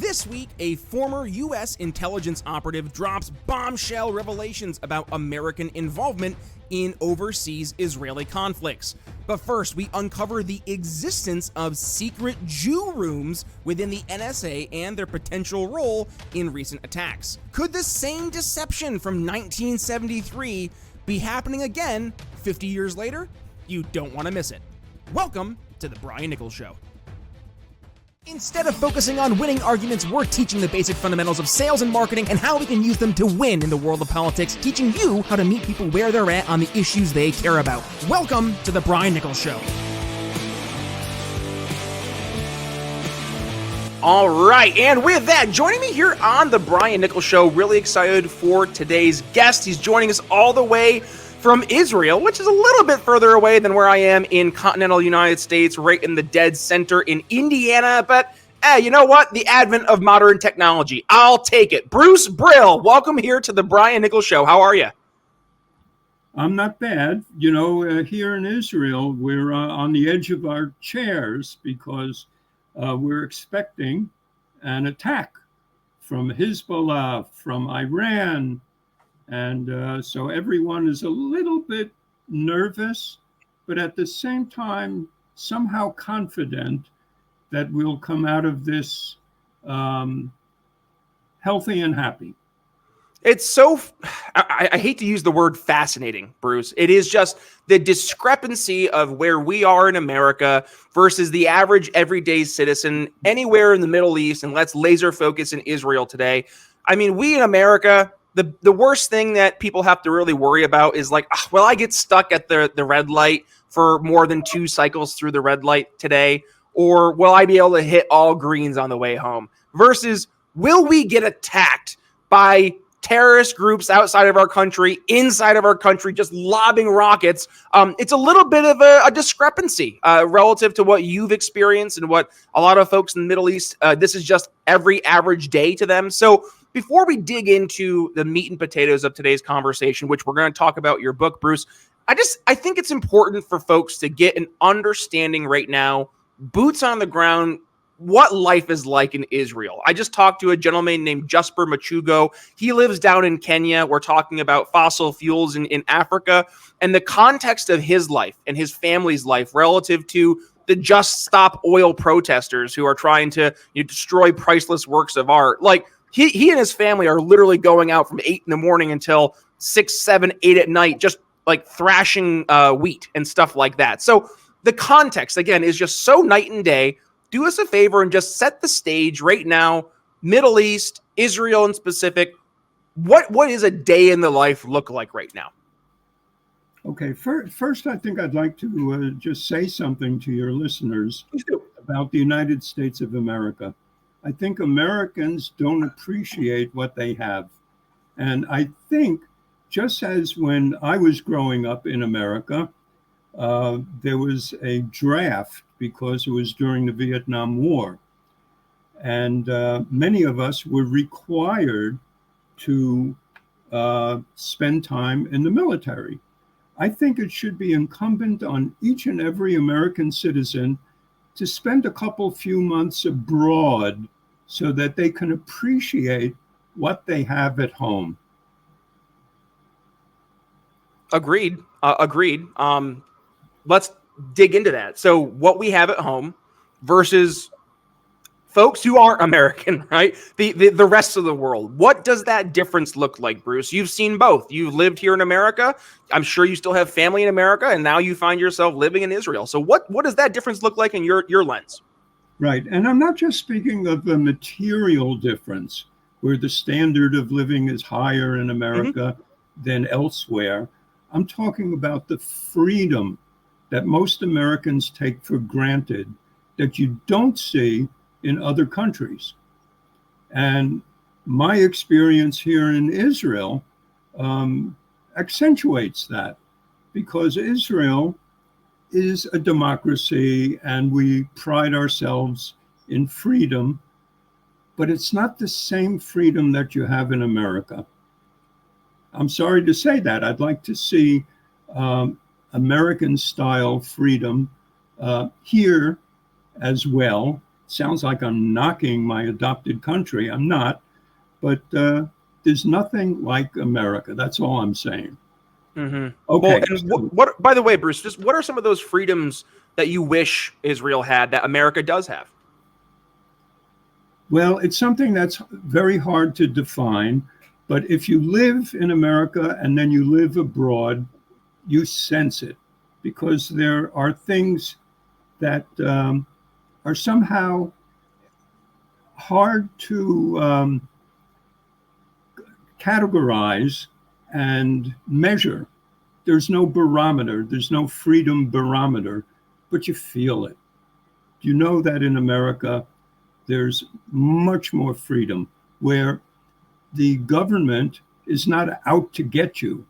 This week, a former U.S. intelligence operative drops bombshell revelations about American involvement in overseas Israeli conflicts. But first, we uncover the existence of secret Jew rooms within the NSA and their potential role in recent attacks. Could the same deception from 1973 be happening again 50 years later? You don't want to miss it. Welcome to the Brian Nichols Show. Instead of focusing on winning arguments, we're teaching the basic fundamentals of sales and marketing and how we can use them to win in the world of politics, teaching you how to meet people where they're at on the issues they care about. Welcome to the Brian Nichols Show. All right, and with that, joining me here on the Brian Nichols Show, really excited for today's guest. He's joining us all the way from Israel, which is a little bit further away than where I am in continental United States, right in the dead center in Indiana. But you know what? The advent of modern technology. I'll take it. Bruce Brill, welcome here to the Brian Nichols Show. How are you? I'm not bad. You know, here in Israel, we're on the edge of our chairs because we're expecting an attack from Hezbollah, from Iran. And so everyone is a little bit nervous, but at the same time, somehow confident that we'll come out of this healthy and happy. It's so, I hate to use the word fascinating, Bruce. It is just the discrepancy of where we are in America versus the average everyday citizen anywhere in the Middle East. And let's laser focus in Israel today. I mean, we in America, the worst thing that people have to really worry about is like, well, I get stuck at the red light for more than 2 cycles through the red light today, or will I be able to hit all greens on the way home? Versus, will we get attacked by terrorist groups outside of our country, inside of our country, just lobbing rockets? It's a little bit of a discrepancy relative to what you've experienced and what a lot of folks in the Middle East, this is just every average day to them. So before we dig into the meat and potatoes of today's conversation, which we're going to talk about your book, Bruce, I think it's important for folks to get an understanding right now, boots on the ground, what life is like in Israel. I just talked to a gentleman named Jasper Machugo. He lives down in Kenya. We're talking about fossil fuels in Africa and the context of his life and his family's life relative to the Just Stop Oil protesters who are trying to destroy priceless works of art. Like, He and his family are literally going out from 8 in the morning until 6, 7, 8 at night, just like thrashing wheat and stuff like that. So the context, again, is just so night and day. Do us a favor and just set the stage right now. Middle East, Israel in specific. What is a day in the life look like right now? Okay, first I think I'd like to just say something to your listeners about the United States of America. I think Americans don't appreciate what they have. And I think just as when I was growing up in America, there was a draft because it was during the Vietnam War. And many of us were required to spend time in the military. I think it should be incumbent on each and every American citizen to spend a few months abroad so that they can appreciate what they have at home. Agreed. Let's dig into that. So what we have at home versus folks who aren't American, right? The rest of the world. What does that difference look like, Bruce? You've seen both. You've lived here in America. I'm sure you still have family in America, and now you find yourself living in Israel. So what does that difference look like in your lens? Right. And I'm not just speaking of the material difference, where the standard of living is higher in America than elsewhere. I'm talking about the freedom that most Americans take for granted that you don't see in other countries. And my experience here in Israel accentuates that, because Israel is a democracy and we pride ourselves in freedom, but it's not the same freedom that you have in America. I'm sorry to say that. I'd like to see American style freedom here as well. sounds like I'm knocking my adopted country. I'm not, but there's nothing like America. That's all I'm saying. Mm-hmm. Okay. Well, and what, by the way, Bruce, just what are some of those freedoms that you wish Israel had that America does have? Well, it's something that's very hard to define, but if you live in America and then you live abroad, you sense it, because there are things that are somehow hard to categorize and measure. There's no barometer, there's no freedom barometer, but you feel it. You know that in America, there's much more freedom, where the government is not out to get you.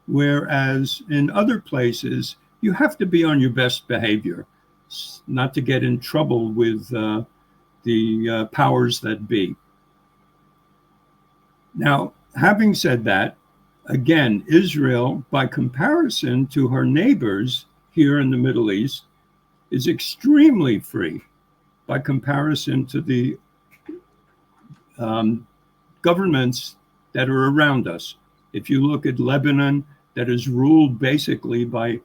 Whereas in other places, you have to be on your best behavior, not to get in trouble with the powers that be. Now, having said that, again, Israel, by comparison to her neighbors here in the Middle East, is extremely free by comparison to the governments that are around us. If you look at Lebanon, that is ruled basically by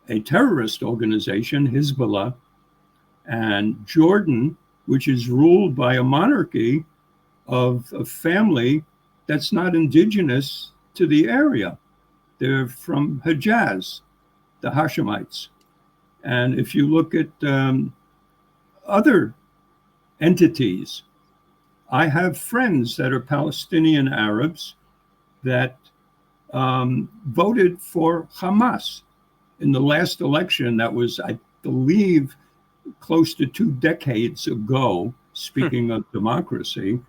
a terrorist organization, Hezbollah, and Jordan, which is ruled by a monarchy of a family that's not indigenous to the area. They're from Hejaz, the Hashemites. And if you look at other entities, I have friends that are Palestinian Arabs that voted for Hamas in the last election. That was, I believe, close to 2 decades ago, speaking of democracy.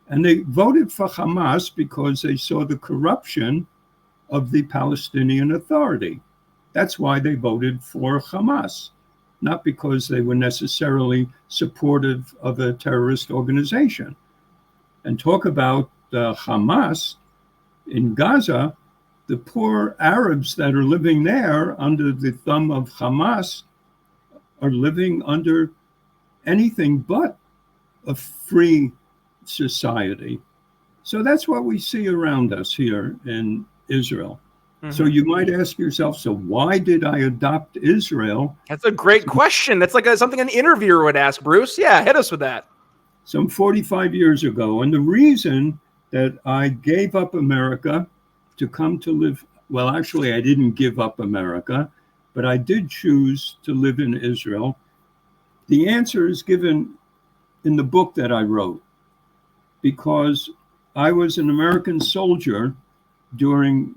And they voted for Hamas because they saw the corruption of the Palestinian Authority. That's why they voted for Hamas, not because they were necessarily supportive of a terrorist organization. And talk about Hamas in Gaza, the poor Arabs that are living there under the thumb of Hamas are living under anything but a free society. So that's what we see around us here in Israel. Mm-hmm. So you might ask yourself, so why did I adopt Israel? That's a great question. That's like something an interviewer would ask, Bruce. Yeah, hit us with that. Some 45 years ago. And the reason that I gave up America to come to live, well, actually, I didn't give up America, but I did choose to live in Israel. The answer is given in the book that I wrote, because I was an American soldier during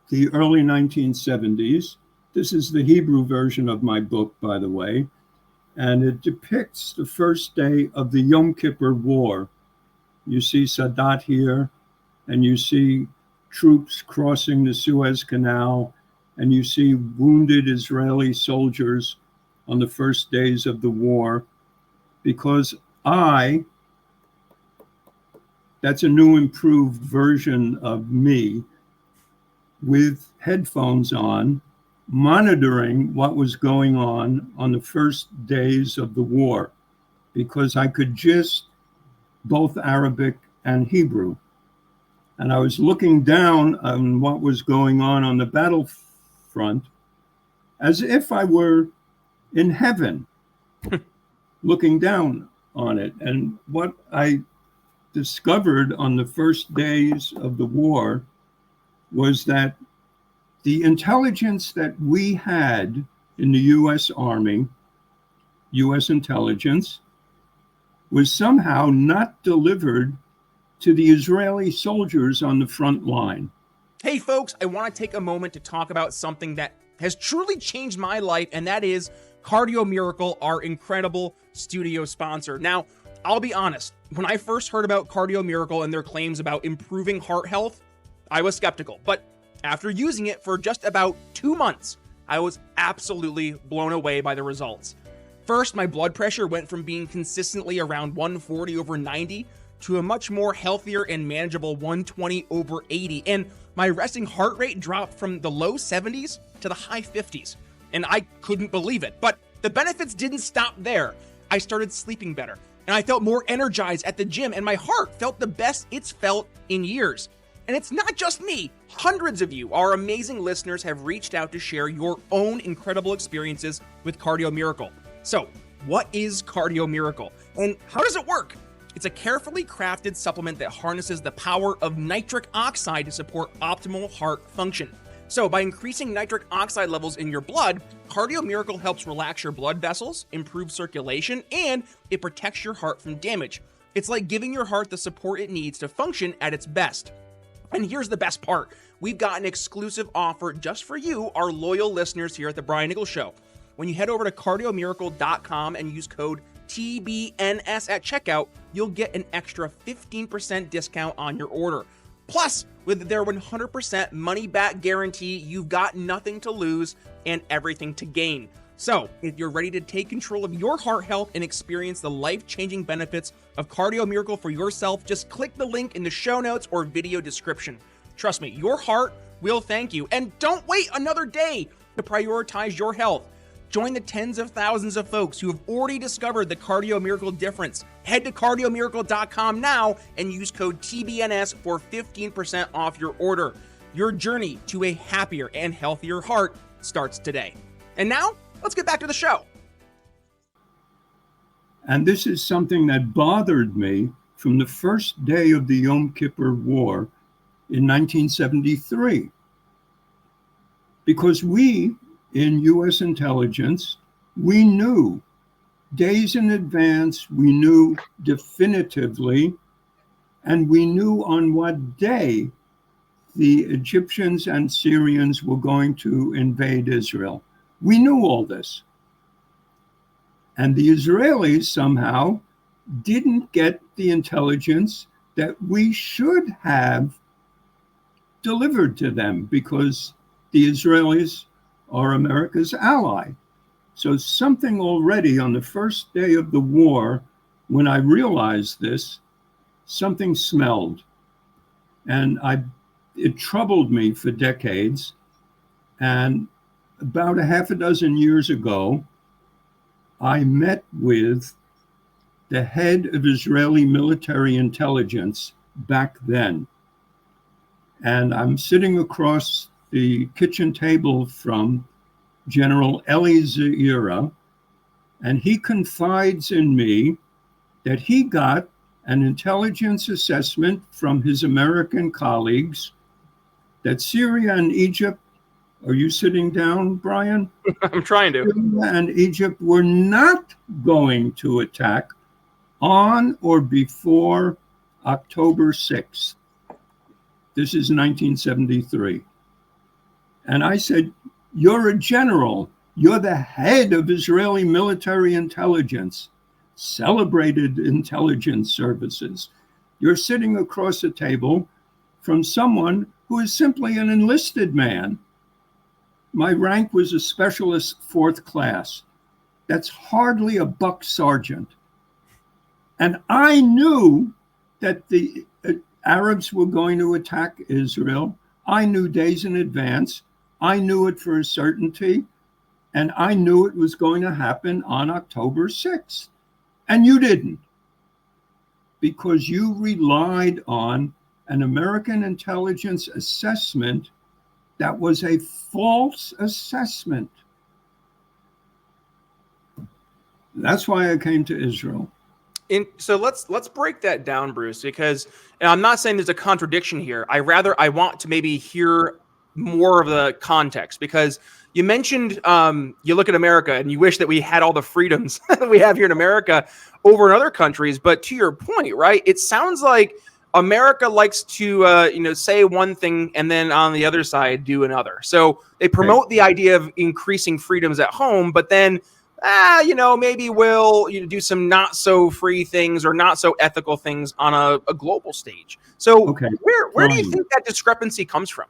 the early 1970s. This is the Hebrew version of my book, by the way, and it depicts the first day of the Yom Kippur War. You see Sadat here, and you see troops crossing the Suez Canal, and you see wounded Israeli soldiers on the first days of the war, because that's a new improved version of me with headphones on, monitoring what was going on the first days of the war, because I could gist both Arabic and Hebrew. And I was looking down on what was going on the battlefront as if I were in heaven, looking down on it. And what I discovered on the first days of the war was that the intelligence that we had in the U.S. Army, U.S. intelligence, was somehow not delivered to the Israeli soldiers on the front line. Hey folks, I want to take a moment to talk about something that has truly changed my life, and that is Cardio Miracle, our incredible studio sponsor. Now, I'll be honest, when I first heard about Cardio Miracle and their claims about improving heart health, I was skeptical. But after using it for just about 2 months, I was absolutely blown away by the results. First, my blood pressure went from being consistently around 140/90 to a much more healthier and manageable 120/80. And my resting heart rate dropped from the low 70s to the high 50s. And I couldn't believe it. But the benefits didn't stop there. I started sleeping better, and I felt more energized at the gym, and my heart felt the best it's felt in years. And it's not just me. Hundreds of you, our amazing listeners, have reached out to share your own incredible experiences with Cardio Miracle. So, what is Cardio Miracle, and how does it work? It's a carefully crafted supplement that harnesses the power of nitric oxide to support optimal heart function. So, by increasing nitric oxide levels in your blood, Cardio Miracle helps relax your blood vessels, improve circulation, and it protects your heart from damage. It's like giving your heart the support it needs to function at its best. And here's the best part. We've got an exclusive offer just for you, our loyal listeners here at the Brian Nichols Show. When you head over to cardiomiracle.com and use code TBNS at checkout, you'll get an extra 15% discount on your order. Plus, with their 100% money-back guarantee, you've got nothing to lose and everything to gain. So, if you're ready to take control of your heart health and experience the life-changing benefits of Cardio Miracle for yourself, just click the link in the show notes or video description. Trust me, your heart will thank you. And don't wait another day to prioritize your health. Join the tens of thousands of folks who have already discovered the Cardio Miracle difference. Head to cardiomiracle.com now and use code TBNS for 15% off your order. Your journey to a happier and healthier heart starts today. And now, let's get back to the show. And this is something that bothered me from the first day of the Yom Kippur War in 1973. Because we, in U.S. intelligence, we knew days in advance, we knew definitively, and we knew on what day the Egyptians and Syrians were going to invade Israel. We knew all this. And the Israelis somehow didn't get the intelligence that we should have delivered to them, because the Israelis are America's ally. So something already on the first day of the war, when I realized this, something smelled. And it troubled me for decades. And about a half a dozen years ago, I met with the head of Israeli military intelligence back then. And I'm sitting across the kitchen table from General Eli Zeira, and he confides in me that he got an intelligence assessment from his American colleagues that Syria and Egypt, are you sitting down, Brian? I'm trying to. Syria and Egypt were not going to attack on or before October 6th. This is 1973. And I said, you're a general. You're the head of Israeli military intelligence, celebrated intelligence services. You're sitting across the table from someone who is simply an enlisted man. My rank was a specialist 4th class. That's hardly a buck sergeant. And I knew that the Arabs were going to attack Israel. I knew days in advance. I knew it for a certainty. And I knew it was going to happen on October 6th. And you didn't. Because you relied on an American intelligence assessment that was a false assessment. That's why I came to Israel. So let's break that down, Bruce, because, and I'm not saying there's a contradiction here. I want to maybe hear more of the context, because you mentioned you look at America and you wish that we had all the freedoms that we have here in America over in other countries. But to your point, right, it sounds like America likes to say one thing and then on the other side do another. So they promote the idea of increasing freedoms at home, but then maybe we'll do some not so free things or not so ethical things on a global stage. So where do you think that discrepancy comes from?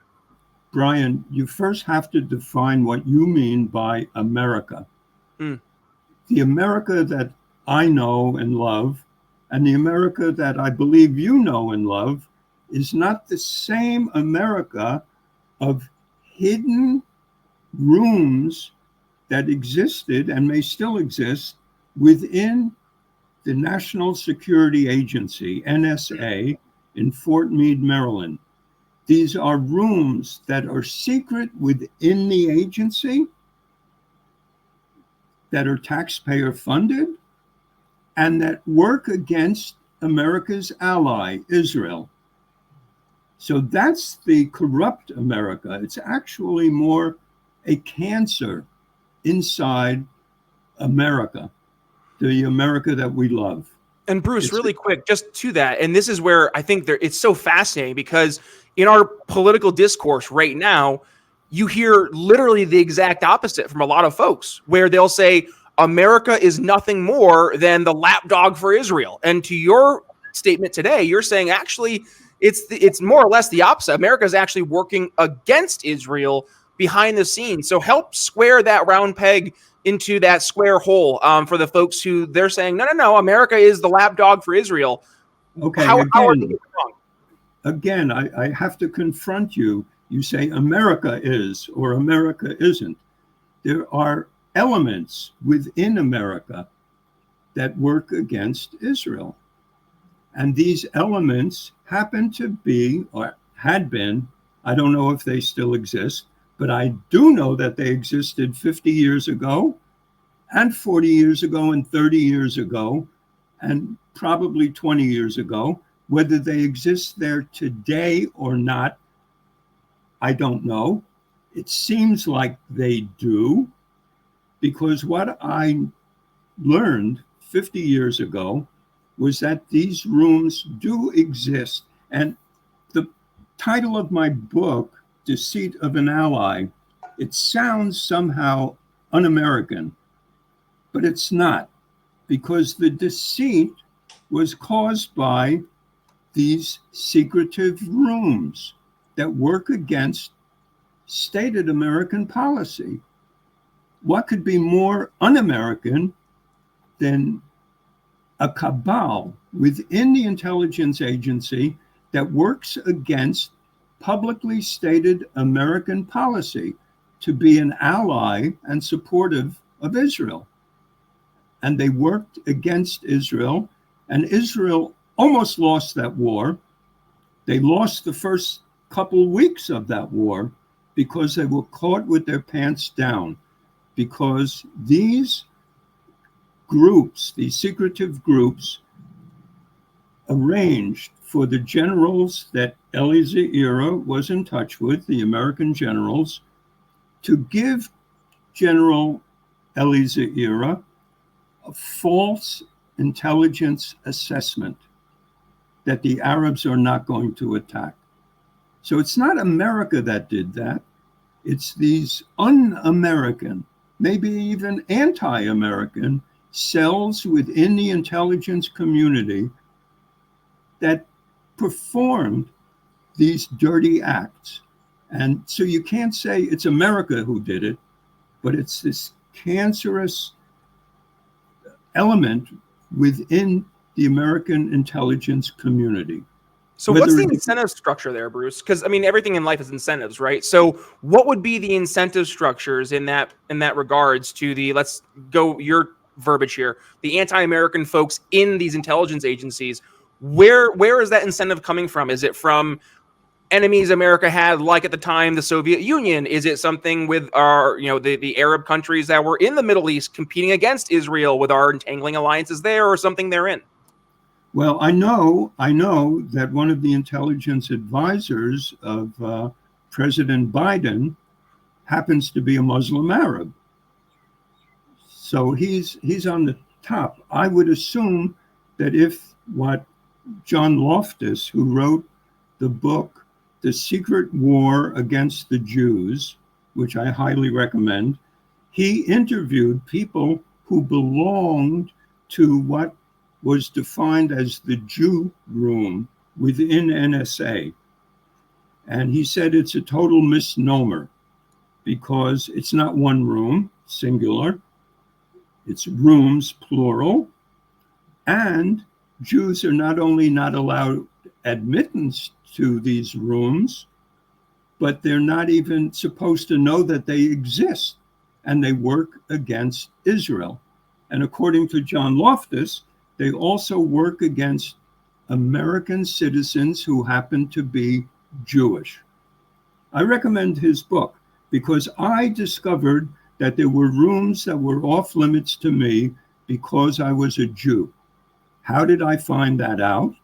Brian, you first have to define what you mean by America. The America that I know and love, and the America that I believe you know and love, is not the same America of hidden rooms that existed and may still exist within the National Security Agency, NSA, in Fort Meade, Maryland. These are rooms that are secret within the agency, that are taxpayer funded, and that work against America's ally, Israel. So that's the corrupt America. It's actually more a cancer inside America, the America that we love. And Bruce, really quick, just to that, and this is where I think it's so fascinating, because in our political discourse right now, you hear literally the exact opposite from a lot of folks, where they'll say America is nothing more than the lapdog for Israel. And to your statement today, you're saying actually it's more or less the opposite. America is actually working against Israel behind the scenes. So help square that round peg into that square hole for the folks who they're saying, no, America is the lapdog for Israel. Okay, how are they wrong? Again, I have to confront you. You say America is or America isn't. There are elements within America that work against Israel. And these elements happen to be, or had been, I don't know if they still exist, but I do know that they existed 50 years ago and 40 years ago and 30 years ago and probably 20 years ago. Whether they exist there today or not, I don't know. It seems like they do, because what I learned 50 years ago was that these rooms do exist. And the title of my book, Deceit of an Ally, it sounds somehow un-American, but it's not, because the deceit was caused by these secretive rooms that work against stated American policy. What could be more un-American than a cabal within the intelligence agency that works against publicly stated American policy to be an ally and supportive of Israel? And they worked against Israel, and Israel almost lost that war. They lost the first couple weeks of that war because they were caught with their pants down, because these groups, these secretive groups, arranged for the generals that Eliezer was in touch with, the American generals, to give General Eliezer a false intelligence assessment that the Arabs are not going to attack. So it's not America that did that. It's these un-American, maybe even anti-American cells within the intelligence community that performed these dirty acts. And so you can't say it's America who did it, but it's this cancerous element within the American intelligence community. So what's the incentive structure there, Bruce? Because I mean, everything in life is incentives, right? So what would be the incentive structures in that regards to the, let's go your verbiage here, the anti-American folks in these intelligence agencies? Where is that incentive coming from? Is it from enemies America had, like at the time the Soviet Union? Is it something with our, the Arab countries that were in the Middle East competing against Israel with our entangling alliances there, or something therein? Well, I know that one of the intelligence advisors of President Biden happens to be a Muslim Arab. So he's on the top. I would assume that if what John Loftus, who wrote the book, The Secret War Against the Jews, which I highly recommend, he interviewed people who belonged to what was defined as the Jew room within NSA. And he said it's a total misnomer, because it's not one room, singular, it's rooms, plural, and Jews are not only not allowed admittance to these rooms, but they're not even supposed to know that they exist, and they work against Israel. And according to John Loftus, they also work against American citizens who happen to be Jewish. I recommend his book because I discovered that there were rooms that were off limits to me because I was a Jew. How did I find that out?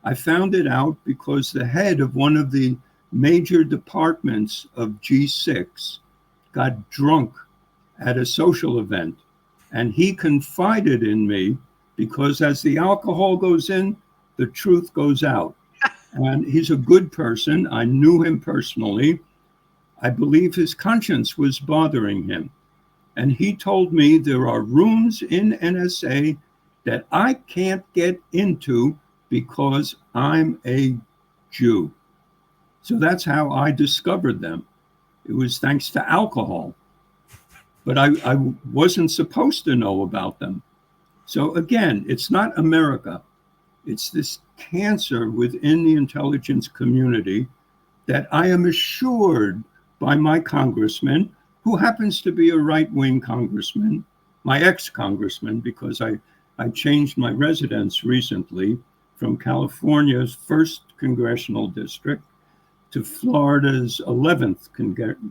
I found it out because the head of one of the major departments of G6 got drunk at a social event, and he confided in me because as the alcohol goes in, the truth goes out. And he's a good person. I knew him personally. I believe his conscience was bothering him. And he told me there are rooms in NSA that I can't get into because I'm a Jew. So that's how I discovered them. It was thanks to alcohol. But I wasn't supposed to know about them. So again, it's not America. It's this cancer within the intelligence community that I am assured by my congressman, who happens to be a right-wing congressman, my ex-congressman, because I changed my residence recently from California's 1st congressional district to Florida's 11th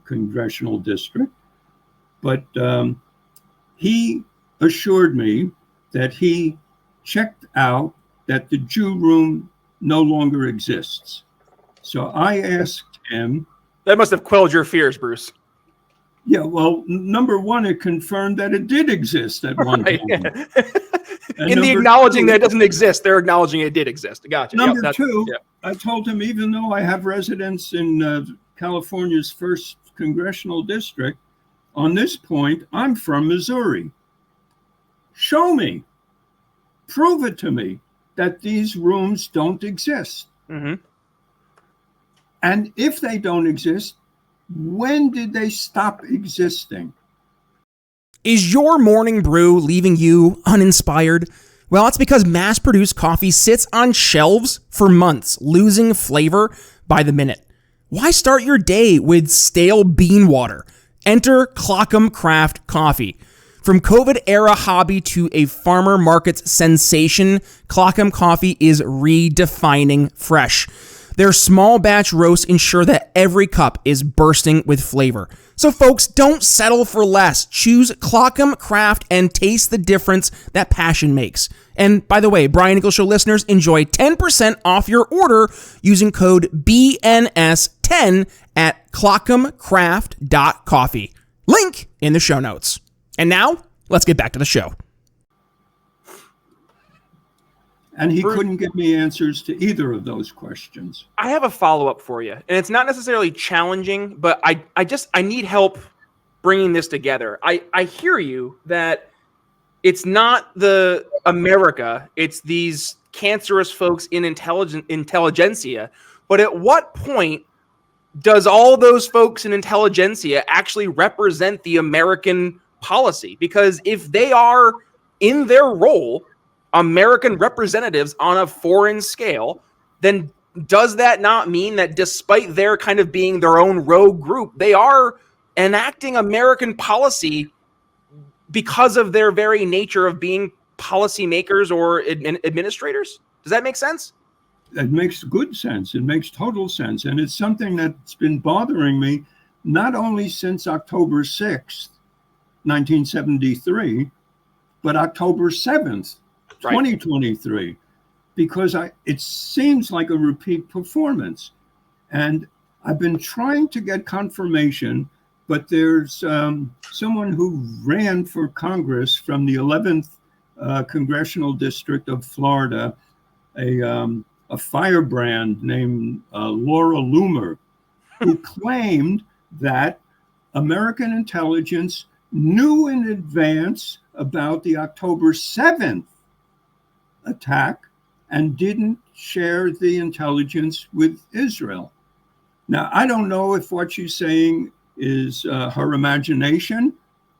congressional district. But he assured me that he checked out that the Jew room no longer exists. So I asked him. That must have quelled your fears, Bruce. Yeah, well, number one, it confirmed that it did exist at one time. In the acknowledging that it doesn't exist, they're acknowledging it did exist. Gotcha. Number two, I told him, even though I have residence in California's 1st congressional district, on this point, I'm from Missouri. Show me, prove it to me that these rooms don't exist. Mm-hmm. And if they don't exist, when did they stop existing? Is your morning brew leaving you uninspired? Well, it's because mass-produced coffee sits on shelves for months, losing flavor by the minute. Why start your day with stale bean water? Enter Clockham Craft Coffee. From COVID-era hobby to a farmer market's sensation, Clockham Coffee is redefining fresh. Their small batch roasts ensure that every cup is bursting with flavor. So folks, don't settle for less. Choose Clockham Craft and taste the difference that passion makes. And by the way, Brian Nichols Show listeners enjoy 10% off your order using code BNS10 at clockhamcraft.coffee. Link in the show notes. And now, let's get back to the show. And he couldn't give me answers to either of those questions. I have a follow-up for you, and it's not necessarily challenging, but I need help bringing this together. I hear you that it's not the America, it's these cancerous folks in intelligentsia, but at what point does all those folks in intelligentsia actually represent the American policy? Because if they are in their role American representatives on a foreign scale, then does that not mean that despite their kind of being their own rogue group, they are enacting American policy because of their very nature of being policymakers or administrators? Does that make sense? It makes good sense. It makes total sense. And it's something that's been bothering me not only since October 6th, 1973, but October 7th, 2023, because it seems like a repeat performance. And I've been trying to get confirmation, but there's someone who ran for Congress from the 11th Congressional District of Florida, a firebrand named Laura Loomer, who claimed that American intelligence knew in advance about the October 7th attack and didn't share the intelligence with Israel. Now, I don't know if what she's saying is her imagination,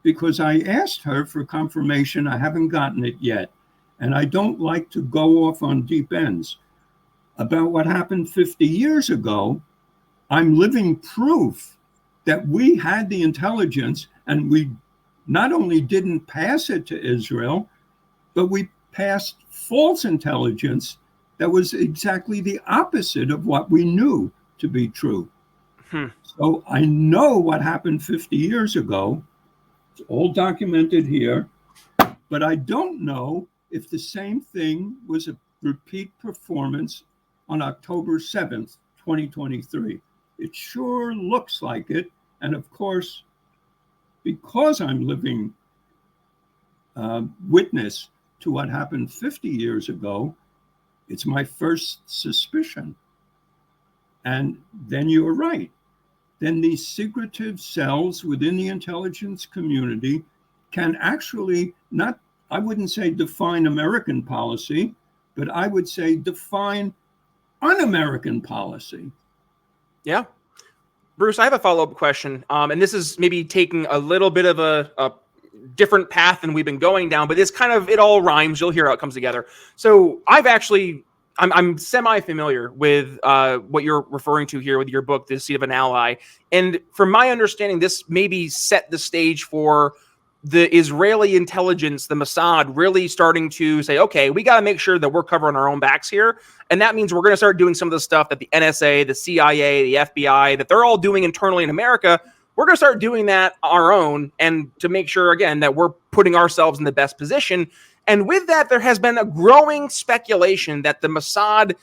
because I asked her for confirmation. I haven't gotten it yet. And I don't like to go off on deep ends. About what happened 50 years ago, I'm living proof that we had the intelligence and we not only didn't pass it to Israel, but we passed false intelligence that was exactly the opposite of what we knew to be true. So I know what happened 50 years ago. It's all documented here, but I don't know if the same thing was a repeat performance on October 7th, 2023. It sure looks like it. And of course, because I'm living witness to what happened 50 years ago, it's my first suspicion. And then you're right. Then these secretive cells within the intelligence community can actually not, I wouldn't say define American policy, but I would say define un-American policy. Yeah. Bruce, I have a follow-up question. And this is maybe taking a little bit of a different path than we've been going down, but it all rhymes. You'll hear how it comes together. So I'm semi-familiar with what you're referring to here with your book, The Deceit of an Ally. And from my understanding, this maybe set the stage for the Israeli intelligence, the Mossad, really starting to say, okay, we got to make sure that we're covering our own backs here. And that means we're going to start doing some of the stuff that the NSA, the CIA, the FBI, that they're all doing internally in America. We're going to start doing that our own, and to make sure, again, that we're putting ourselves in the best position. And with that, there has been a growing speculation that the Mossad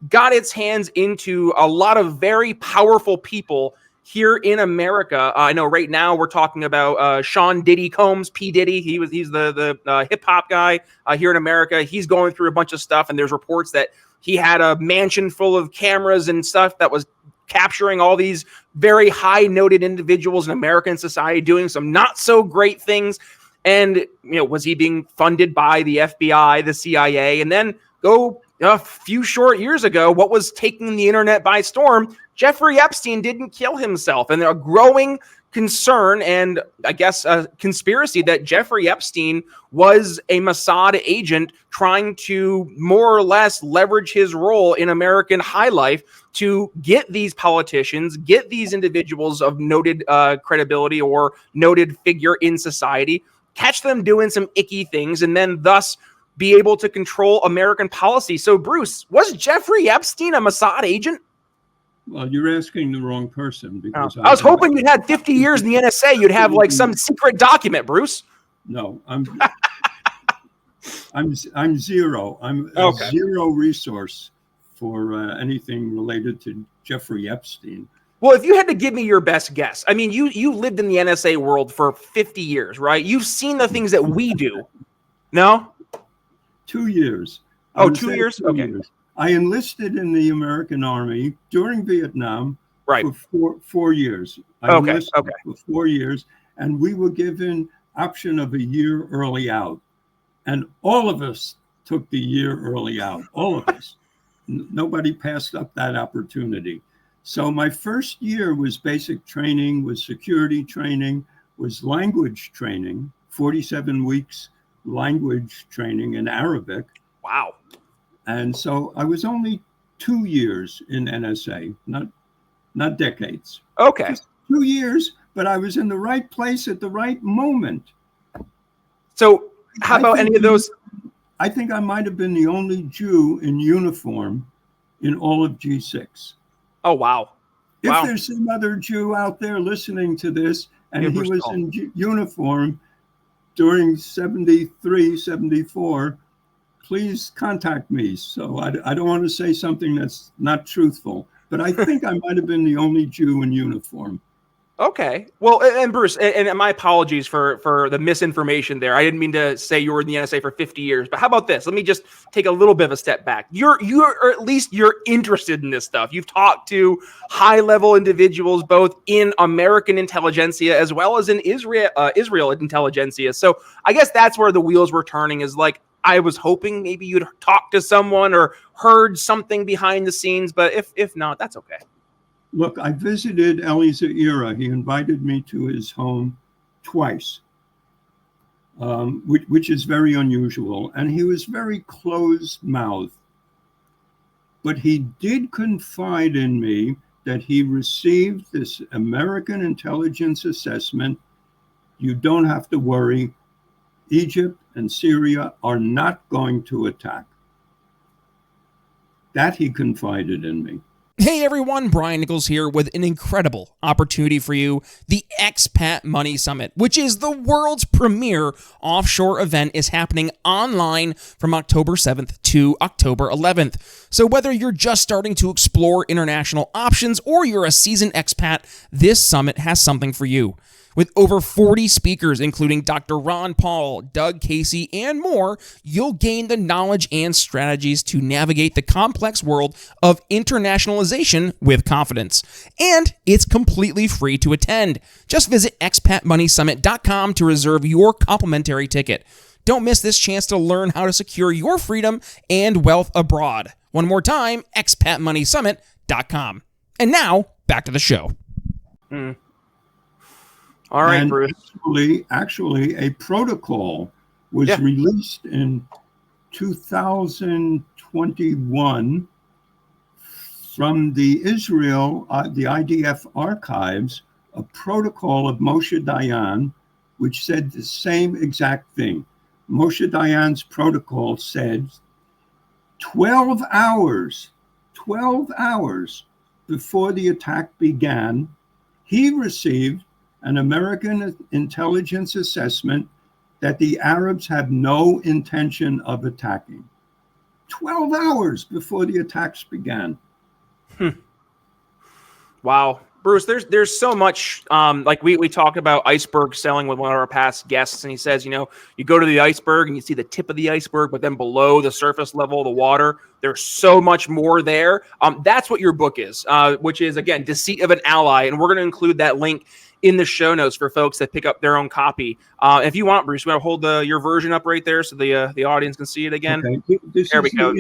got its hands into a lot of very powerful people here in America. I know right now we're talking about Sean Diddy Combs, P. Diddy. He's the hip hop guy here in America. He's going through a bunch of stuff, and there's reports that he had a mansion full of cameras and stuff that was capturing all these very high noted individuals in American society doing some not so great things. And, was he being funded by the FBI, the CIA? And then go a few short years ago, what was taking the internet by storm? Jeffrey Epstein didn't kill himself. And a growing concern, and I guess a conspiracy, that Jeffrey Epstein was a Mossad agent trying to more or less leverage his role in American high life to get these politicians, get these individuals of noted credibility or noted figure in society, catch them doing some icky things, and then thus be able to control American policy. So, Bruce, was Jeffrey Epstein a Mossad agent? Well, you're asking the wrong person, because I was hoping you'd had 50 years in the NSA. You'd have like some secret document, Bruce. No, I'm zero. I'm a zero resource for anything related to Jeffrey Epstein. Well, if you had to give me your best guess, I mean, you lived in the NSA world for 50 years, right? You've seen the things that we do. No? 2 years. Oh, 2 years? Okay. Years. I enlisted in the American Army during Vietnam for 4 years. I enlisted for 4 years, and we were given option of a year early out. And all of us took the year early out. All of us. Nobody passed up that opportunity. So my first year was basic training, was security training, was language training, 47 weeks language training in Arabic. Wow. And so I was only 2 years in NSA, not decades. Okay. Just 2 years, but I was in the right place at the right moment. So how about any of those? I think I might have been the only Jew in uniform in all of G6. Oh, wow. If there's some other Jew out there listening to this, and he was in uniform during 73, 74, please contact me. So I don't want to say something that's not truthful, but I think I might have been the only Jew in uniform. Okay. Well, and Bruce, and my apologies for the misinformation there. I didn't mean to say you were in the NSA for 50 years, but how about this? Let me just take a little bit of a step back. You're at least you're interested in this stuff. You've talked to high-level individuals, both in American intelligentsia as well as in Israel intelligentsia. So I guess that's where the wheels were turning, is like, I was hoping maybe you'd talked to someone or heard something behind the scenes, but if not, that's okay. Look, I visited Eliezer Era. He invited me to his home twice, which is very unusual. And he was very closed-mouthed. But he did confide in me that he received this American intelligence assessment. You don't have to worry. Egypt and Syria are not going to attack. That he confided in me. Hey everyone, Brian Nichols here with an incredible opportunity for you. The Expat Money Summit, which is the world's premier offshore event, is happening online from October 7th to October 11th. So whether you're just starting to explore international options or you're a seasoned expat, this summit has something for you. With over 40 speakers, including Dr. Ron Paul, Doug Casey, and more, you'll gain the knowledge and strategies to navigate the complex world of internationalization with confidence. And it's completely free to attend. Just visit expatmoneysummit.com to reserve your complimentary ticket. Don't miss this chance to learn how to secure your freedom and wealth abroad. One more time, expatmoneysummit.com. And now, back to the show. All right, and Bruce. Actually, a protocol was released in 2021 from the Israel, the IDF archives, a protocol of Moshe Dayan, which said the same exact thing. Moshe Dayan's protocol said 12 hours before the attack began, he received an American intelligence assessment that the Arabs have no intention of attacking. 12 hours before the attacks began. Wow. Bruce, there's so much, like we talk about iceberg selling with one of our past guests, and he says, you go to the iceberg and you see the tip of the iceberg, but then below the surface level of the water, there's so much more there. That's what your book is, which is, again, Deceit of an Ally, and we're going to include that link in the show notes for folks that pick up their own copy. If you want, Bruce, we want to hold your version up right there so the audience can see it again. Okay. There we go.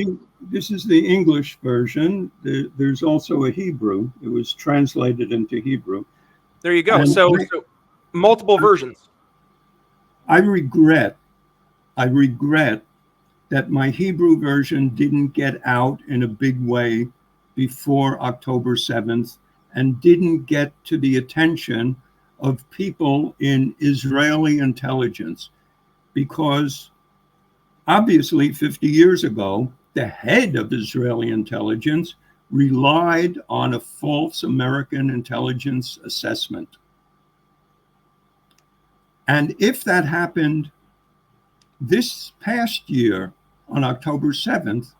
This is the English version. There's also a Hebrew. It was translated into Hebrew. There you go. So multiple versions. I regret that my Hebrew version didn't get out in a big way before October 7th and didn't get to the attention of people in Israeli intelligence, because obviously 50 years ago, the head of Israeli intelligence relied on a false American intelligence assessment. And if that happened this past year on October 7th,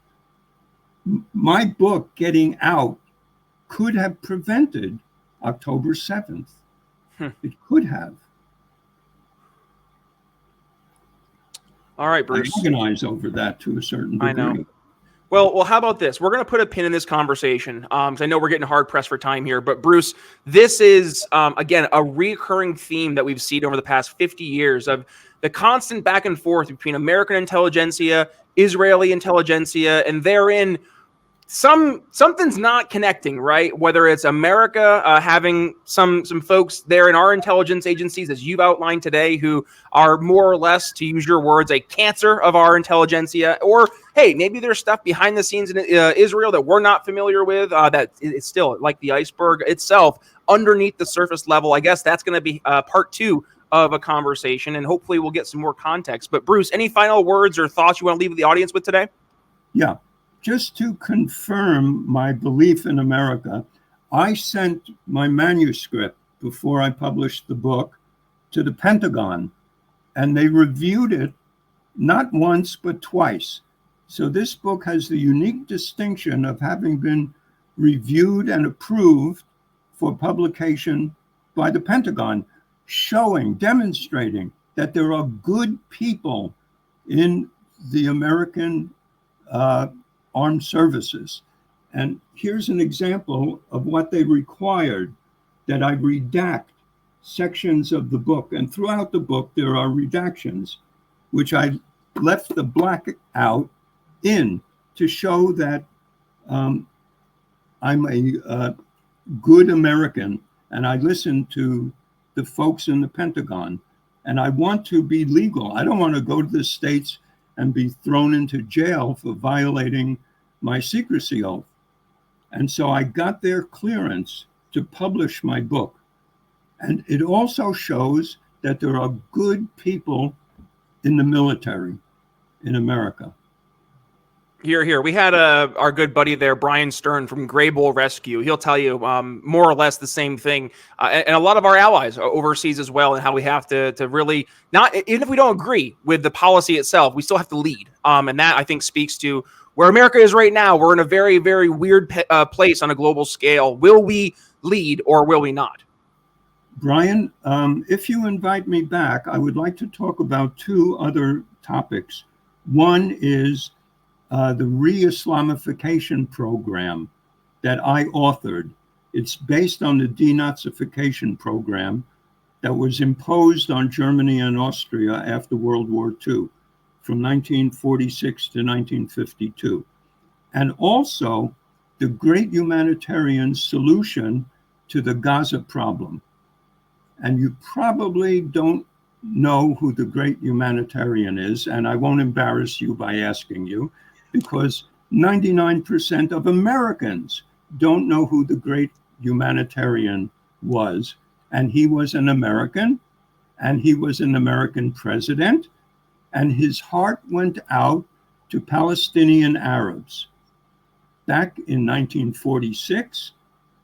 my book getting out could have prevented October 7th. It could have. All right, Bruce. I agonize over that to a certain degree. I know. Well, how about this? We're going to put a pin in this conversation because I know we're getting hard pressed for time here. But Bruce, this is, again, a recurring theme that we've seen over the past 50 years of the constant back and forth between American intelligentsia, Israeli intelligentsia, and therein something's not connecting, right? Whether it's America having some folks there in our intelligence agencies, as you've outlined today, who are more or less, to use your words, a cancer of our intelligentsia, or hey, maybe there's stuff behind the scenes in Israel that we're not familiar with, that it's still like the iceberg itself underneath the surface level. I guess that's going to be part two of a conversation, and hopefully we'll get some more context. But Bruce, any final words or thoughts you want to leave the audience with today? Yeah. Just to confirm my belief in America, I sent my manuscript before I published the book to the Pentagon, and they reviewed it not once, but twice. So this book has the unique distinction of having been reviewed and approved for publication by the Pentagon, demonstrating that there are good people in the American armed services. And here's an example of what they required, that I redact sections of the book. And throughout the book, there are redactions, which I left the black out in to show that I'm a good American, and I listen to the folks in the Pentagon, and I want to be legal. I don't want to go to the States and be thrown into jail for violating my secrecy oath. And so I got their clearance to publish my book. And it also shows that there are good people in the military in America. Here. We had our good buddy there, Brian Stern from Gray Bull Rescue. He'll tell you more or less the same thing. And a lot of our allies overseas as well, and how we have to really not, even if we don't agree with the policy itself, we still have to lead. And that, I think, speaks to where America is right now. We're in a very, very weird place on a global scale. Will we lead or will we not? Brian, if you invite me back, I would like to talk about two other topics. One is the re-Islamification program that I authored. It's based on the denazification program that was imposed on Germany and Austria after World War II from 1946 to 1952. And also the great humanitarian solution to the Gaza problem. And you probably don't know who the great humanitarian is, and I won't embarrass you by asking you, because 99% of Americans don't know who the great humanitarian was. And he was an American, and he was an American president, and his heart went out to Palestinian Arabs. Back in 1946,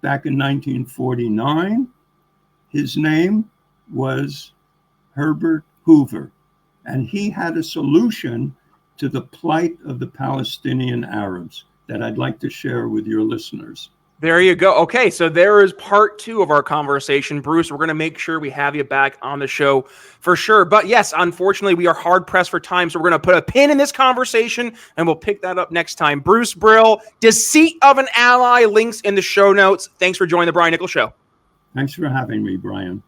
back in 1949, his name was Herbert Hoover, and he had a solution to the plight of the Palestinian Arabs that I'd like to share with your listeners. There you go. Okay, so there is part 2 of our conversation. Bruce, we're going to make sure we have you back on the show for sure. But yes, unfortunately, we are hard pressed for time, so we're going to put a pin in this conversation, and we'll pick that up next time. Bruce Brill, Deceit of an Ally, links in the show notes. Thanks for joining the Brian Nichols Show. Thanks for having me, Brian.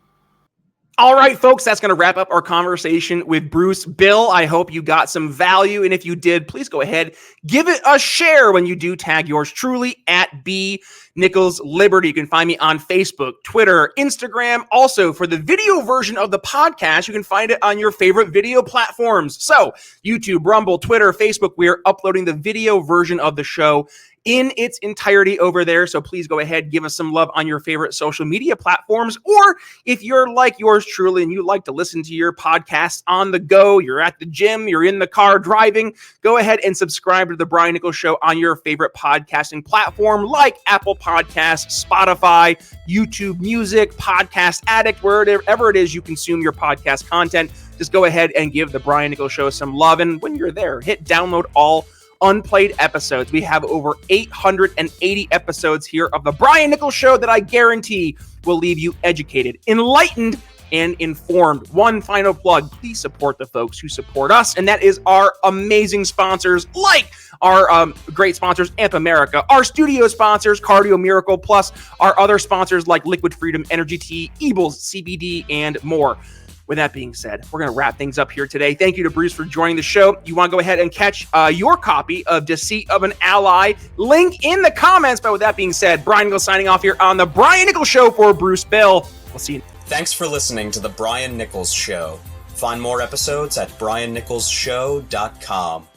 All right, folks, that's going to wrap up our conversation with Bruce Bill. I hope you got some value, and if you did, please go ahead, give it a share when you do tag yours truly at B. Nichols Liberty. You can find me on Facebook, Twitter, Instagram. Also, for the video version of the podcast, you can find it on your favorite video platforms. So, YouTube, Rumble, Twitter, Facebook, we are uploading the video version of the show in its entirety over there. So please go ahead, give us some love on your favorite social media platforms. Or if you're like yours truly and you like to listen to your podcast on the go, you're at the gym, you're in the car driving, go ahead and subscribe to the Brian Nichols Show on your favorite podcasting platform like Apple Podcasts, Spotify, YouTube Music, Podcast Addict, wherever it is you consume your podcast content. Just go ahead and give the Brian Nichols Show some love. And when you're there, hit download all unplayed episodes. We have over 880 episodes here of the Brian Nichols Show that I guarantee will leave you educated, enlightened, and informed. One final plug, please support the folks who support us, and that is our amazing sponsors, like our great sponsors, Amp America, our studio sponsors, Cardio Miracle, plus our other sponsors like Liquid Freedom, Energy Tea, Ebles, CBD, and more. With that being said, we're going to wrap things up here today. Thank you to Bruce for joining the show. You want to go ahead and catch your copy of Deceit of an Ally, link in the comments. But with that being said, Brian Nichols signing off here on the Brian Nichols Show for Bruce Bill. We'll see you. Thanks for listening to the Brian Nichols Show. Find more episodes at briannicholsshow.com.